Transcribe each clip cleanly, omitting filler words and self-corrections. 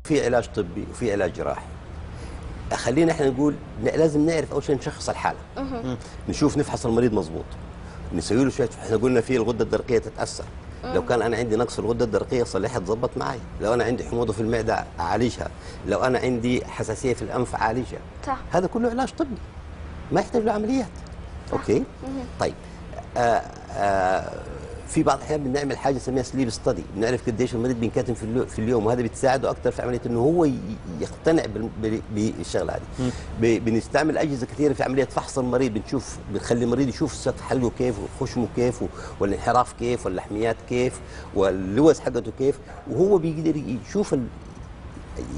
في علاج طبي وفي علاج جراحي. خلينا احنا نقول لازم نعرف اول شيء نشخص الحاله. نشوف نفحص المريض مظبوط، نسوي له شويه. احنا قلنا في الغده الدرقيه تتاثر. لو كان انا عندي نقص في الغده الدرقيه صلحها تظبط معي، لو انا عندي حموضه في المعده اعالجها، لو انا عندي حساسيه في الانف اعالجها. صح. هذا كله علاج طبي ما يحتاج له عمليات. صح. اوكي. طيب في بعض الاحيان بنعمل حاجه نسميها سليب ستدي، بنعرف قديش المريض بينكتم في اليوم، وهذا بتساعده اكثر في عمليه انه هو يقتنع بالشغله هذه. بنستعمل اجهزه كثيره في عمليه فحص المريض، بنخلي المريض يشوف سقف حلقه كيف وخشمه كيف والانحراف كيف واللحميات كيف واللوز حقته كيف، وهو بيقدر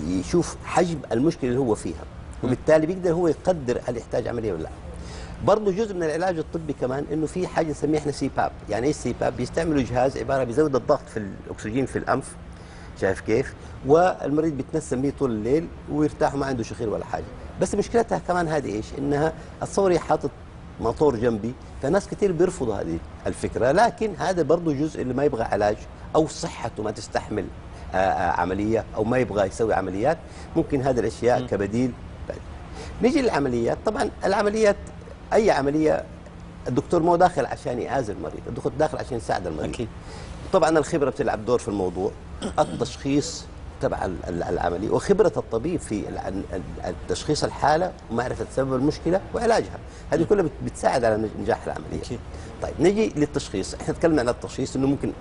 يشوف حجم المشكله اللي هو فيها، وبالتالي بيقدر هو يقدر هل يحتاج عمليه ولا لا. برضه جزء من العلاج الطبي كمان انه في حاجه نسميها احنا سي باب. يعني ايش سي باب؟ بيستعملوا جهاز عباره بيزود الضغط في الاكسجين في الانف، شايف كيف؟ والمريض بيتنسم به طول الليل ويرتاح وما عنده شخير ولا حاجه. بس مشكلتها كمان هذه ايش؟ انها اتصوري حاطط موتور جنبي، فناس كثير بيرفضوا هذه الفكره، لكن هذا برضه جزء اللي ما يبغى علاج او صحته ما تستحمل عمليه او ما يبغى يسوي عمليات، ممكن هذه الاشياء كبديل. نيجي للعمليات. طبعا العمليات اي عمليه الدكتور مو داخل عشان يعالج المريض، الدكتور داخل عشان يساعد المريض. أكيد. طبعا الخبره بتلعب دور في الموضوع، التشخيص تبع العمليه وخبره الطبيب في تشخيص الحاله ومعرفه سبب المشكله وعلاجها، هذه كلها بتساعد على نجاح العمليه. أكيد. طيب نجي للتشخيص. احنا تكلمنا عن التشخيص انه ممكن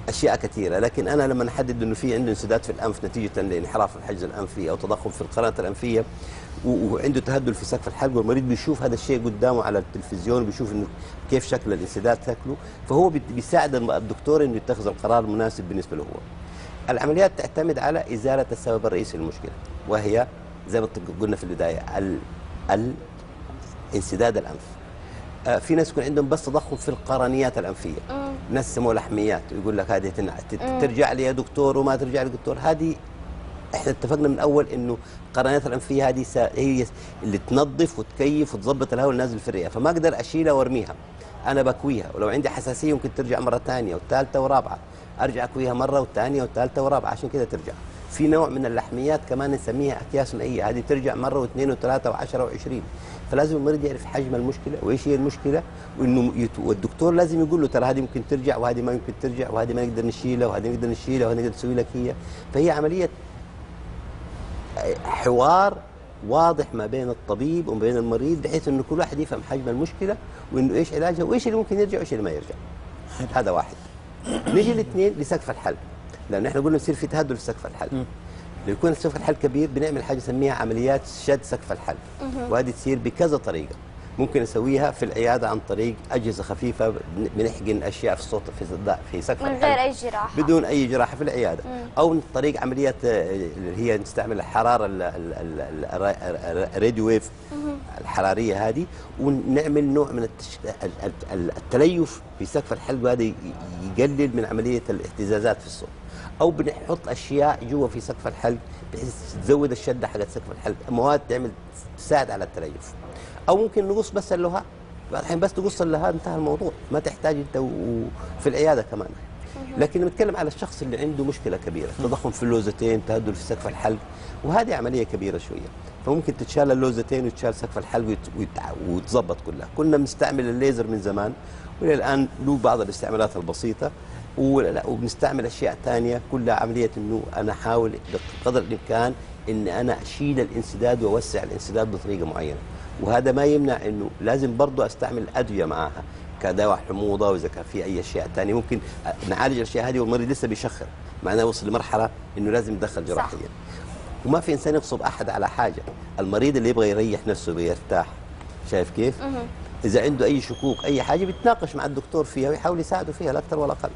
اشياء كثيره، لكن انا لما نحدد انه في عنده انسداد في الانف نتيجه لانحراف الحجز الانفي او تضخم في القناه الانفيه وعنده تهدل في سقف الحلق، والمريض بيشوف هذا الشيء قدامه على التلفزيون، بيشوف انه كيف شكل الانسداد شكله، فهو بيساعد الدكتور انه يتخذ القرار المناسب بالنسبه له هو. العمليات تعتمد على ازاله السبب الرئيسي للمشكله، وهي زي ما قلنا في البدايه انسداد الانف. في ناس يكون عندهم بس تضخم في القرنيات الانفيه، ناس يسموها لحميات، ويقول لك هذه ترجع لي يا دكتور وما ترجع لي دكتور. هذه احنا اتفقنا من اول انه القرنيات الانفيه هذه هي اللي تنظف وتكيف وتظبط الهواء النازل في الرئه، فما اقدر اشيلها وارميها، انا بكويها، ولو عندي حساسيه ممكن ترجع مره ثانيه والثالثه ورابعه، ارجع اكويها مره والثانيه والثالثه ورابعه عشان كذا ترجع. في نوع من اللحميات كمان نسميها اكياس مائيه، هذه ترجع مره واثنين وثلاثه وعشره وعشرين، فلازم المريض يعرف حجم المشكله وايش هي المشكله، وانه والدكتور لازم يقول له ترى هذه ممكن ترجع وهذه ما يمكن ترجع وهذه ما نقدر نشيلها وهذه نقدر نشيلها وهذه نقدر نسوي لك هي. فهي عمليه حوار واضح ما بين الطبيب وما بين المريض، بحيث انه كل واحد يفهم حجم المشكله وانه ايش علاجها وايش اللي ممكن يرجع وايش اللي ما يرجع. هذا واحد. نيجي الاثنين لسقف الحلق، لان احنا قلنا يصير في تهدل في سقف الحلق. لو يكون سقف الحلق كبير بنعمل حاجه نسميها عمليات شد سقف الحلق، وهذه تصير بكذا طريقه. ممكن نسويها في العياده عن طريق اجهزه خفيفه، بنحقن اشياء في الصوت في سقف الحلق من غير اي جراحه، بدون اي جراحه في العياده. او من طريق عمليات اللي هي نستعمل الحراره الراديو ويف الحراريه هذه، ونعمل نوع من التليف في سقف الحلق، وهذا يقلل من عمليه الاهتزازات في الصوت. او بنحط اشياء جوا في سقف الحلق بحيث تزود الشده حقت سقف الحلق، مواد تساعد على التليف. او ممكن نقص بس اللهاب، بعض الحين بس تقص اللهاب انتهى الموضوع، ما تحتاج انت في العياده كمان. لكن نتكلم على الشخص اللي عنده مشكله كبيره، تضخم في اللوزتين، تهدل في سقف الحلق، وهذه عمليه كبيره شويه، فممكن تتشال اللوزتين وتشال سقف الحلق وتظبط كلها. كنا بنستعمل الليزر من زمان، والى الان له بعض الاستعمالات البسيطه، وبنستعمل اشياء ثانيه، كلها عمليه انه انا احاول بقدر الامكان ان انا اشيل الانسداد واوسع الانسداد بطريقه معينه. وهذا ما يمنع انه لازم برضه استعمل ادويه معها كدواء حموضه، واذا كان في اي اشياء ثانيه ممكن نعالج الاشياء هذه والمريض لسه بيشخر، معناه وصل لمرحله انه لازم يدخل جراحيا. وما في انسان يغصب احد على حاجه، المريض اللي يبغى يريح نفسه بيرتاح، شايف كيف؟ اذا عنده اي شكوك اي حاجه بيتناقش مع الدكتور فيها ويحاول يساعده فيها لا اكثر ولا اقل.